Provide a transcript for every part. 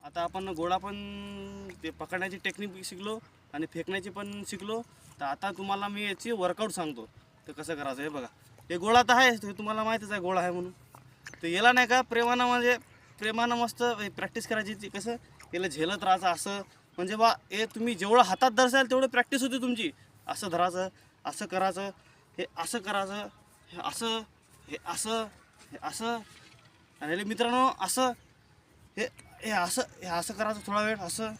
आता आपण गोळा पण ते पकडण्याची टेक्निक शिकलो आणि फेकण्याची पण शिकलो. तर आता तुम्हाला मी याची वर्कआउट सांगतो तर कसं करायचं. हे बघा, हे गोळा तर आहे, हे तुम्हाला माहीतच आहे गोळा आहे म्हणून. तर याला नाही का प्रेमानं म्हणजे प्रेमानं मस्त प्रॅक्टिस करायची. ती कसं याला झेलत राहायचं असं, म्हणजे बा हे तुम्ही जेवढं हातात धरसाल तेवढं प्रॅक्टिस होते तुमची. असं धरायचं, असं करायचं, हे असं करायचं, हे असं, हे असं, हे असं. आणि मित्रांनो असं हे हे असं करायचं थोडा वेळ, असं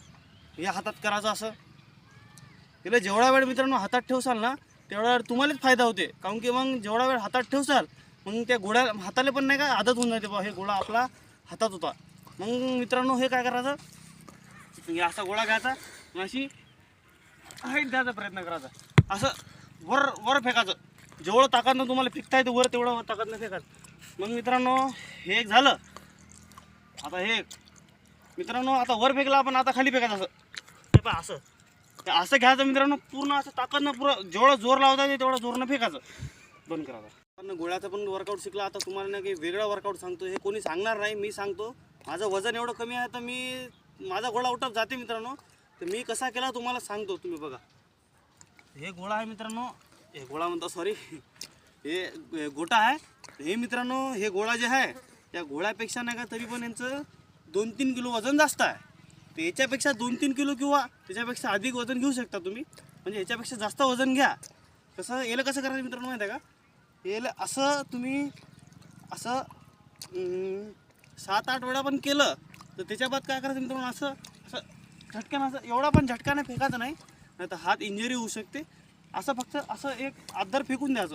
या हातात करायचं असं. तिला जेवढा वेळ मित्रांनो हातात ठेवसाल ना तेवढा वेळ तुम्हालाच फायदा होते. काऊन की मग जेवढा वेळ हातात ठेवसाल मग त्या गोळ्या हाताला पण नाही का आदत होऊन जाते बा हे गोळा आपला हातात होता. मग मित्रांनो हे काय करायचं, हे असा गोळा घ्यायचा आणि अशी हाईट द्यायचा प्रयत्न करायचा. असं वर वर फेकायचं. जेवढं ताकदनं तुम्हाला फेकता येतं वर तेवढं ताकदनं फेकायचं. मग मित्रांनो हे एक झालं. आता हे मित्रांनो आता वर फेकला आपण, आता खाली फेकायचं असं. हे पहा असं, ते असं घ्यायचं मित्रांनो, पूर्ण असं ताकदनं पुरं जेवढं जोर लावता येते तेवढं जोरनं फेकायचं. बंद करायचं. पण गोळ्याचं पण वर्कआउट शिकला. आता तुम्हाला ना काही वेगळा वर्कआउट सांगतो. हे कोणी सांगणार नाही, मी सांगतो. माझं वजन एवढं कमी आहे तर मी माझा गोळा आउट ऑफ जाते मित्रांनो. तर मी कसा केला तुम्हाला सांगतो. तुम्ही बघा, हे गोळा आहे मित्रांनो, हे गोळा म्हणतो सॉरी, हे गोटा आहे. हे मित्रांनो हे गोळा जे आहे त्या गोळ्यापेक्षा नाही का तरी पण यांचं 2-3 किलो वजन जास्त आहे. तर याच्यापेक्षा 2-3 किलो किंवा त्याच्यापेक्षा अधिक वजन घेऊ शकता तुम्ही. म्हणजे याच्यापेक्षा जास्त वजन घ्या. कसं याला कसं करायचं मित्रांनो माहिती आहे का, याला असं तुम्ही असं 7-8 वेळा पण केलं तर त्याच्या बाद काय करायचं मित्रांनो, असं असं झटक्यानं, असं एवढा पण झटक्याने फेकायचं नाही, नाही तर हात इंजुरी होऊ शकते. असं फक्त असं एक आदर फेकून द्यायचं.